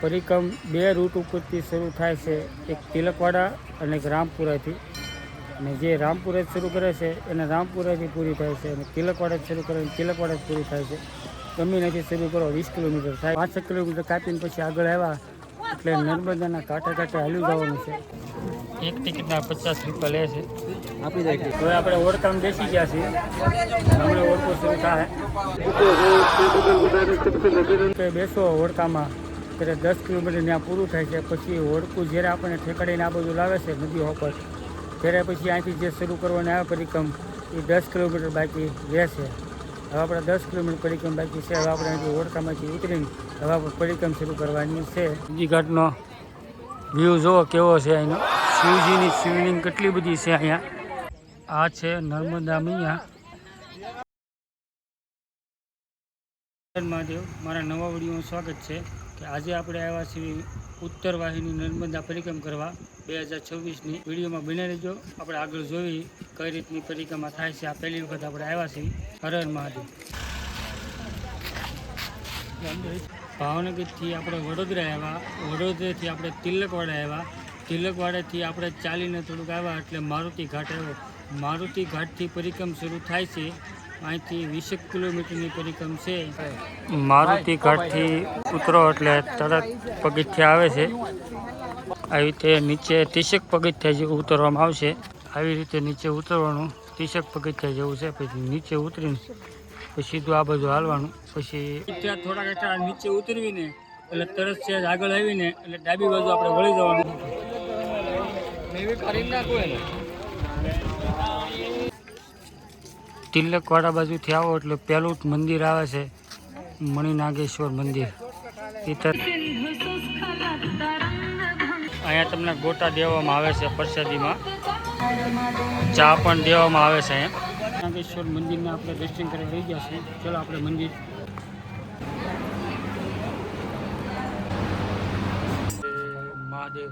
પરિક્રમ બે રૂટ ઉપરથી શરૂ થાય છે, એક તિલકવાડા અને એક રામપુરાથી. અને જે રામપુરા શરૂ કરે છે એને રામપુરાથી પૂરી થાય છે, અને તિલકવાડા શરૂ કરે તિલકવાડા પૂરી થાય છે. ગમે નથી શરૂ કરો 20 કિલોમીટર થાય. 5 કિલોમીટર કાપીને પછી આગળ આવ્યા એટલે નર્મદાના કાંઠે કાંઠે હાલ્યું જવાનું છે. એક ટિકિટના 50 રૂપિયા લે છે. આપી દે. હવે આપણે ઓળખાણ બેસી ગયા છીએ. હમણાં ઓળખો શરૂ થાય. બેસો ઓળખામાં ત્યારે 10 કિલોમીટર ત્યાં પૂરું થાય છે. પછી ઓળખું જ્યારે આપણને ઠેકાડીને આ બધું લાવે છે નદીઓ પર, ત્યારે પછી અહીંથી જે શરૂ કરવાને આવે પરિક્રમ એ 10 કિલોમીટર બાકી રહેશે. હવે આપણે 10 કિલોમીટર પરિક્રમ બાકી છે. હવે આપણે અહીંથી ઓળખામાંથી ઉતરીને હવે આપણે પરિક્રમ શરૂ કરવાની છે. નદી ઘાટનો વ્યૂ જુઓ કેવો છે અહીંનો. શિવજીની શિવલિંગ કેટલી બધી છે અહીંયા. આ છે નર્મદા મૈયા. મહાદેવ, મારા નવા વિડીયોનું સ્વાગત છે. કે આજે આપણે આવ્યા છીએ ઉત્તર વાહિની નર્મદા પરિક્રમ કરવા 2026ની. વિડીયોમાં બને રહેજો. આપણે આગળ જોઈ કઈ રીતની પરિક્રમા થાય છે. આ પહેલી વખત આપણે આવ્યા છીએ. હર હર મહાદેવ. ભાવનગરથી આપણે વડોદરા આવ્યા, વડોદરાથી આપણે તિલકવાડા આવ્યા, તિલકવાડાથી આપણે ચાલીને થોડુંક આવ્યા એટલે મારુતિ ઘાટ આવ્યો. મારુતિ ઘાટથી પરિક્રમ શરૂ થાય છે. અહીંથી 20 કિલોમીટરની પરિક્રમ છે. મારુતિ ઘાટથી ઉતરો એટલે તરત પગથિયા આવે છે. આવી રીતે નીચે 30 પગથિયા જેવું ઉતરવામાં આવશે. આવી રીતે નીચે ઉતરવાનું 30 પગથિયા જેવું છે. પછી નીચે ઉતરીને પછી સીધું આ બાજુ હાલવાનું. પછી ત્યાં થોડાક એટલા નીચે ઉતરવીને એટલે તરત છે આગળ આવીને એટલે ડાબી બાજુ આપણે વળી જવાનું. તિલકવાડા બાજુથી આવો એટલે પહેલું જ મંદિર આવે છે મણિનાગેશ્વર મંદિર. અહીંયા તમને ગોટા દેવામાં આવે છે, પ્રસાદીમાં ચા પણ દેવામાં આવે છે. અહીંયા નાગેશ્વર મંદિરના આપણે દર્શન કરી રહી ગયા છીએ. ચલો આપણે મંદિર મહાદેવ.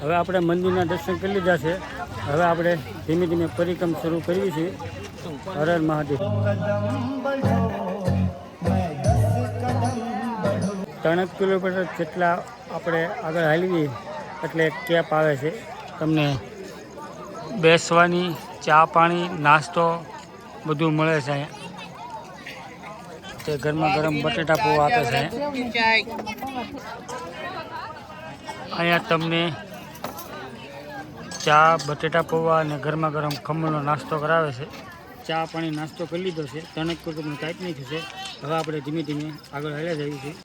હવે આપણે મંદિરના દર્શન કરી લીધા છે. હવે આપણે ધીમે ધીમે પરિક્રમ શરૂ કરવી છે. હર હર મહાદેવ. 3 કિલોમીટર જેટલા આપણે આગળ હાલવી એટલે કેપ આવે છે. તમને બેસવાની ચા પાણી નાસ્તો બધું મળે છે અહીંયા. તે ગરમા ગરમ બટેટા પૌવા આપે છે. અહીંયા તમને ચા બટેટા પૌવા અને ગરમા ગરમ ખમણનો નાસ્તો કરાવે છે. ચા પાણી નાસ્તો કરી લીધો છે. 3 કિલોમીટર કાંઈક નહીં થશે. હવે આપણે ધીમે ધીમે આગળ હાલ્યા જઈએ છીએ.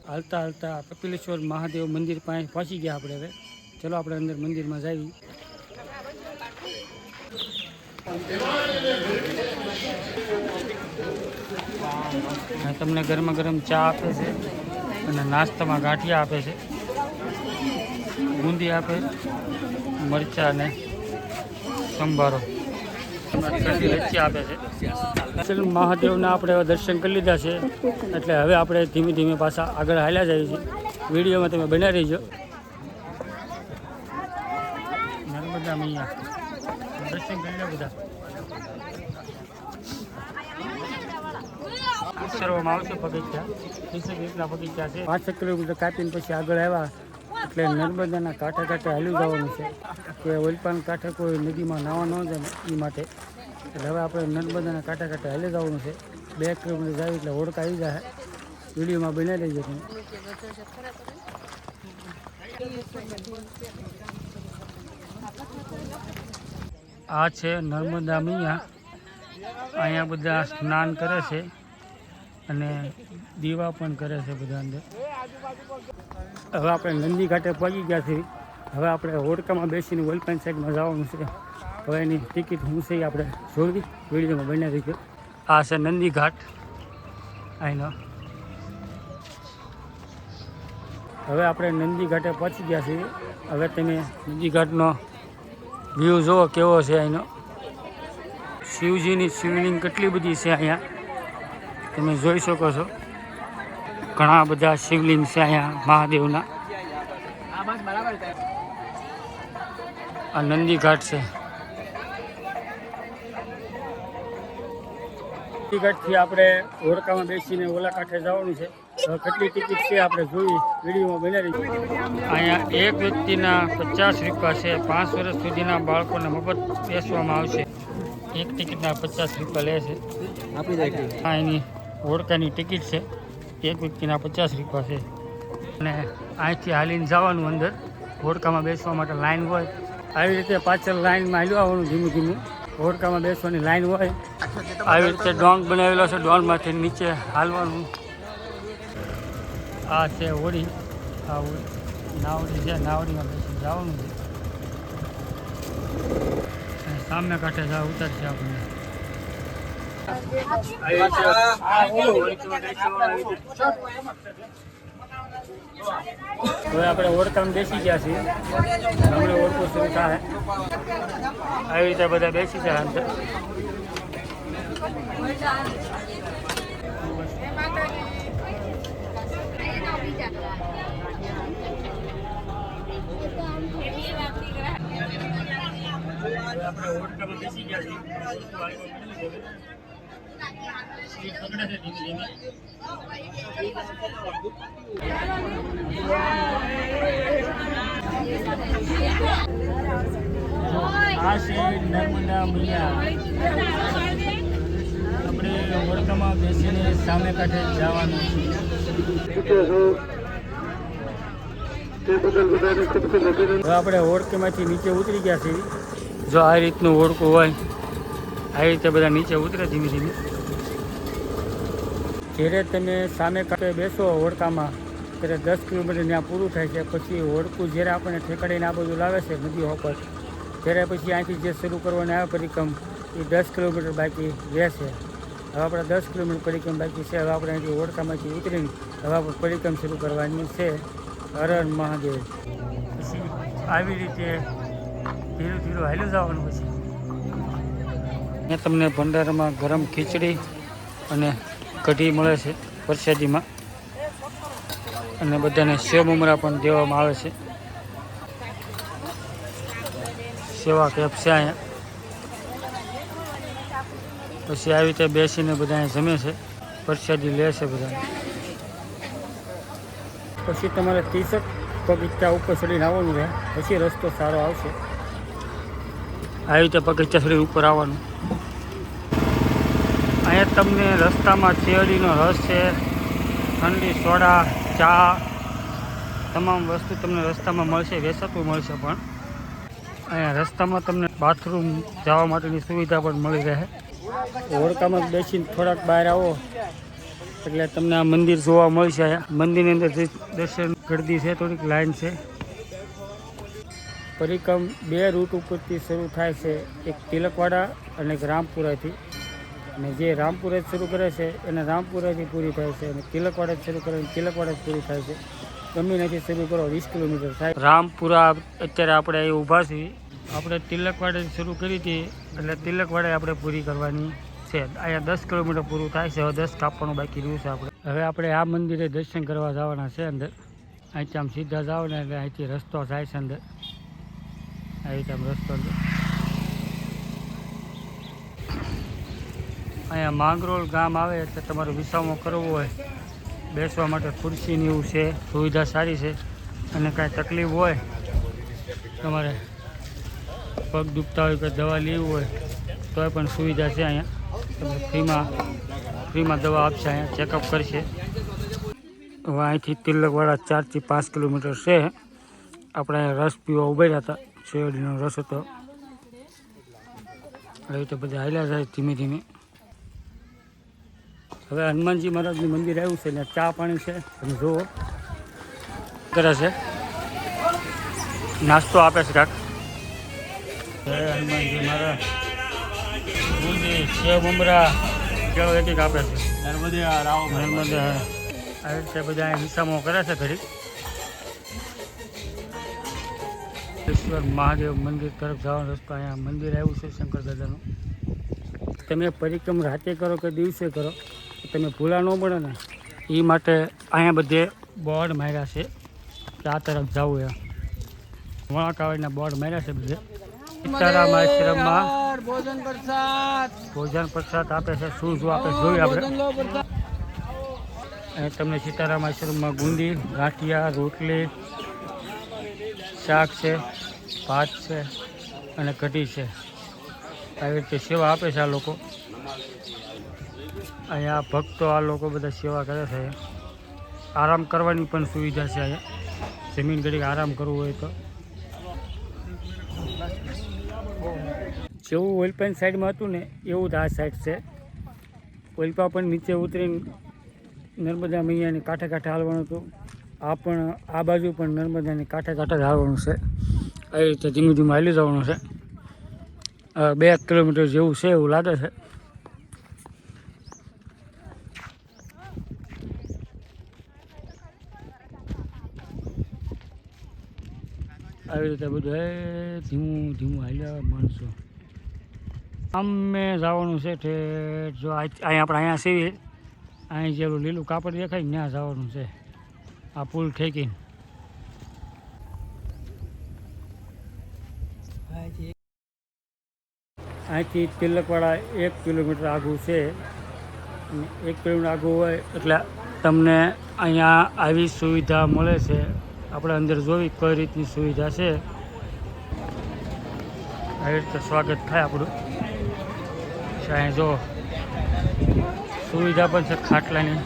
હાલતા હાલતા કપિલેશ્વર મહાદેવ મંદિર પાસે પહોંચી ગયા આપણે. હવે ચલો આપણે અંદર મંદિરમાં જઈએ. તમને ગરમા ગરમ ચા આપે છે અને નાસ્તામાં ગાંઠિયા આપે છે, બુંદી આપે, મરચાં ને સંભારો, લચ્છી આપે છે. મહાદેવના આપણે દર્શન કરી લીધા છે એટલે હવે આપણે ધીમે ધીમે પાછા આગળ હાલ્યા જઈએ છીએ. વિડીયોમાં તમે બન્યા રહીજો. નર્મદા મૈયા દર્શન કરી લો બધા. ઉતરવામાં આવશે પગથિયા. 30 જેટલા પગથિયા છે. 5 કિલોમીટર કાપીને પછી આગળ આવ્યા એટલે નર્મદાના કાંઠે કાંઠે હાલ્યું જવાનું છે. કે ઓલપાન કાંઠે કોઈ નદીમાં નાવા ન જાય ને એ માટે. એટલે હવે આપણે નર્મદાના કાંઠે કાંઠે હાલી જવાનું છે. 2 કિલોમીટર જાય એટલે ઓળખ આવી જાય. વિડીયોમાં બન્યા રહીજો તમે. આ છે નર્મદા મૈયા. અહીંયા બધા સ્નાન કરે છે અને દીવા પણ કરે છે બધા અંદર. હવે આપણે નંદી ઘાટે પહોંચી ગયા છીએ. હવે આપણે હોડકામાં બેસીને ઓલપાન સાઈડમાં જવાનું છે. હવે એની ટિકિટ હું છે આપણે જોડવી. વિડીયોમાં બન્યા રહીજો. આ છે નંદી ઘાટ અહીંનો. હવે આપણે નંદી ઘાટે પહોંચી ગયા છીએ. હવે તમે નંદી ઘાટનો વ્યૂ જુઓ કેવો છે અહીંનો. શિવજીની શિવલિંગ કેટલી બધી છે અહીંયા તમે જોઈ શકો છો. ઘણા બધા શિવલિંગ છે અહીંયા મહાદેવના. આ નંદી ઘાટ છે. ઘાટથી આપણે હોડકામાં બેસીને ઓલા કાંઠે જવાનું છે. કેટલી ટિકિટ છે આપણે જોઈ વિડીયોમાં બનાવી. અહીંયા એક વ્યક્તિના 50 રૂપિયા છે. 5 વર્ષ સુધીના બાળકોને મફત બેસવામાં આવશે. એક ટિકિટના 50 રૂપિયા લે છે. આ એની હોડકાની ટિકિટ છે. એક વ્યક્તિના 50 રૂપિયા છે. અને અહીંથી હાલીને જવાનું અંદર હોડકામાં બેસવા માટે લાઈન હોય. આવી રીતે પાછળ લાઈનમાં હાલ્યું આવવાનું ધીમું ધીમું. હોડકામાં બેસવાની લાઈન હોય. આવી રીતે ડોંગ બનાવેલો છે. ડોંગમાંથી નીચે હાલવાનું. આ છે હોડી. આ નાવડી છે. નાવડીમાં બેસી જવાનું છે. અને સામે કાંઠે જવા ઉતરશે આપણને. હવે આપણે હોડકામાં બેસી ગયા છીએ. હમણાં હોડકું શરૂ થાય. આવી રીતે બધા બેસી જાય અંદર. આપણે હોડકામાં બેસી ગયા છીએ. આ છે નર્મદા મૈયા. આપણે હોડકામાં બેસીને સામે કાંઠે જવાનું છે. આપણે હોડકામાંથી નીચે ઉતરી ગયા છીએ. જો આ રીતનું હોડકું હોય આ રીતે બધા નીચે ઉતરે ધીમે ધીમે. જ્યારે તમે સામે કાંઠે બેસો હોડકામાં ત્યારે 10 કિલોમીટર ત્યાં પૂરું થાય છે. પછી હોડકું જ્યારે આપણને ઠેકાડીને આ બધું લાવે છે નદીઓ પર, ત્યારે પછી અહીંથી જે શરૂ કરવાની આવે પરિક્રમ એ 10 કિલોમીટર બાકી રહેશે. હવે આપણે 10 કિલોમીટર પરિક્રમ બાકી છે. હવે આપણે અહીંથી હોડકામાંથી ઉતરીને હવે આપણે પરિક્રમ શરૂ કરવાની છે. હર હર મહાદેવ. પછી આવી રીતે ધીરું ધીરું હાલ્યું જવાનું. પછી અહીંયા તમને ભંડારામાં ગરમ ખીચડી અને કઢી મળે છે પ્રસાદીમાં. અને બધાને સેવ મમરા પણ દેવામાં આવે છે. સેવા કેપ છે અહીંયા. પછી આવી રીતે બેસીને બધા જમે છે. પ્રસાદી લે છે બધા. પછી તમારે 30 પગથિયા ઉપર ચડીને આવવાનું રહે. પછી રસ્તો સારો આવશે. આવી રીતે પગથિયા ચડી ઉપર આવવાનું. અહીંયા તમને રસ્તામાં શેરડીનો રસ છે, ઠંડી સોડા, ચા, તમામ વસ્તુ તમને રસ્તામાં મળશે. વેચાતું મળશે. પણ અહીંયા રસ્તામાં તમને બાથરૂમ જવા માટેની સુવિધા પણ મળી રહે. હોડકામાં બેસીને થોડાક બહાર આવો એટલે તમને આ મંદિર જોવા મળશે. મંદિરની અંદર દર્શન ગળદી છે. થોડીક લાઈન છે. પરિક્રમ 2 રૂટ ઉપરથી શરૂ થાય છે. એક તિલકવાડા અને એક રામપુરાથી. અને જે રામપુરા શરૂ કરે છે એને રામપુરાથી પૂરી થાય છે. અને તિલકવાડા શરૂ કરે તિલકવાડા જ પૂરી થાય છે. ગમે નથી શરૂ કરો 20 કિલોમીટર થાય. રામપુરા અત્યારે આપણે અહીં ઊભા છીએ. આપણે તિલકવાડાથી શરૂ કરી હતી એટલે તિલકવાડા આપણે પૂરી કરવાની છે. અહીંયા 10 કિલોમીટર પૂરું થાય છે. હવે 10 કાપવાનું બાકી રહ્યું છે. હવે આપણે આ મંદિરે દર્શન કરવા જવાના છે. અંદર અહીંથી આમ સીધા જાઓ ને એટલે અહીંથી રસ્તો જાય છે અંદર. આવી રીતે આમ રસ્તો અંદર. અહીંયા માંગરોળ ગામ આવે એટલે તમારે વિસામો કરવો હોય, બેસવા માટે ખુરશીની એવું છે. સુવિધા સારી છે. અને કાંઈ તકલીફ હોય, તમારે પગ દુખતા હોય કે દવા લેવી હોય તોય પણ સુવિધા છે. અહીંયા તમને ફ્રીમાં દવા આપશે. અહીંયા ચેકઅપ કરશે. હવે અહીંથી તિલકવાડા 4 થી 5 કિલોમીટર છે. આપણે અહીંયા રસ પીવા ઉભા રહ્યા હતા. શેરડીનો રસ હતો. આવી રીતે બધા હાલ્યા જાય ધીમે ધીમે. હવે હનુમાનજી મહારાજનું મંદિર આવ્યું છે ને ચા પાણી છે. તમે જુઓ કરે છે. નાસ્તો આપે છે કાંક. જય હનુમાનજી મહારાજ. બુંદી, સેવ મમરા કેળો એક એક આપે છે. નર્મદા આવી રીતે બધા વિસામો કરે છે ઘડી. ઈશ્વર મહાદેવ મંદિર તરફ જવાનો રસ્તો. અહીંયા મંદિર આવ્યું છે શંકર દાદાનું. તમે પરિક્રમ રાતે કરો કે દિવસે કરો તમે ભૂલા ન પડે ને એ માટે અહીંયા બધે બોર્ડ માર્યા છે કે આ તરફ જવું. એમ વળાંક આવીને બોર્ડ માર્યા છે બધે. સીતારામ આશ્રમમાં ભોજન પ્રસાદ આપે છે. શું શું આપે જોઈએ આપણે. અને તમને સીતારામ આશ્રમમાં ગુંદી, ગાંઠિયા, રોટલી, શાક છે, ભાત છે અને કઢી છે. આવી રીતે સેવા આપે છે આ લોકો. અહીંયા ભક્તો આ લોકો બધા સેવા કરે છે. આરામ કરવાની પણ સુવિધા છે અહીંયા. જમીન ઘડીક આરામ કરવું હોય તો. જેવું ઓઇલપેન સાઈડમાં હતું ને એવું જ આ સાઈડ છે. ઓઇલપા પણ નીચે ઉતરીને નર્મદા મૈયાની કાંઠે કાંઠે હાલવાનું હતું. આ બાજુ પણ નર્મદાની કાંઠે કાંઠે જ હાલવાનું છે. આવી રીતે ધીમે ધીમે હાલી જવાનું છે. 2 કિલોમીટર જેવું છે એવું લાગે છે. આવી રીતે બધું ધીમું ધીમું હાલ્યા માણસો. આમે જવાનું છે ઠેઠ. જો અહીંયા સીવી અહીં જેલું લીલું કાપડ દેખાય ને ત્યાં જવાનું છે. આ પુલ ઠેકીને અહીંથી તિલકવાડા 1 કિલોમીટર આગું છે. 1 કિલોમીટર આગું હોય એટલે તમને અહીંયા આવી સુવિધા મળે છે. આપણે અંદર જોવી કઈ રીતની સુવિધા છે. આવી રીતે સ્વાગત થાય આપણું. અહીં જો સુવિધા પણ છે ખાટલાની.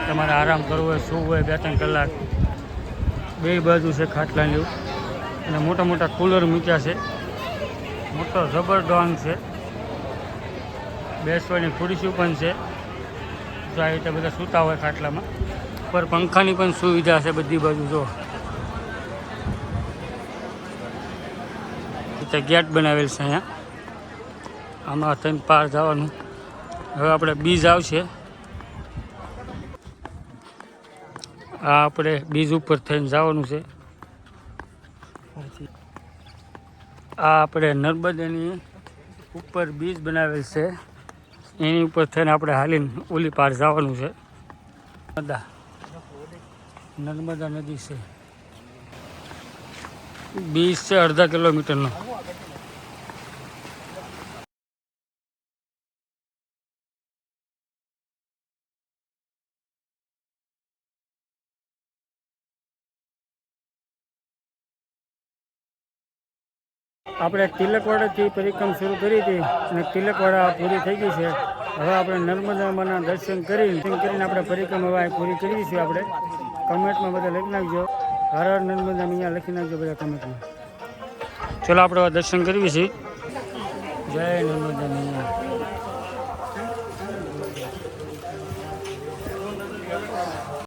તમારે આરામ કરવો હોય, સૂવું હોય 2-3 કલાક, 2 બાજુ છે ખાટલાની. અને મોટા મોટા કુલર મૂક્યા છે. મોટો જબરદસ્ત છે. બેસવાની ખુરશીઓ પણ છે. જો આવી રીતે બધા સૂતા હોય ખાટલામાં. ઉપર પંખાની પણ સુવિધા છે બધી બાજુ. જો ગેટ બનાવેલ છે અહીંયા. આમાં થઈને પાર જવાનું. હવે આપણે બીજ આવશે. આ આપણે બીજ ઉપર થઈને જવાનું છે. આ આપણે નર્મદાની ઉપર બીજ બનાવેલ છે. એની ઉપર થઈને આપણે હાલીને ઓલી પાર જવાનું છે. નર્મદા નદી છે. બીજ છે 1/2 કિલોમીટરનો. આપણે તિલકવાડાથી પરિક્રમ શરૂ કરી હતી અને તિલકવાડા પૂરી થઈ ગઈ છે. હવે આપણે નર્મદામાંના દર્શન કરીને આપણે પરિક્રમ હવે પૂરી કરીશું. આપણે કમેન્ટમાં બધા લખી નાખજો. હર હર નર્મદા અહીંયા લખી નાખજો બધા કમેન્ટમાં. ચલો આપણે દર્શન કરવી છીએ. જય નર્મદા મૈયા.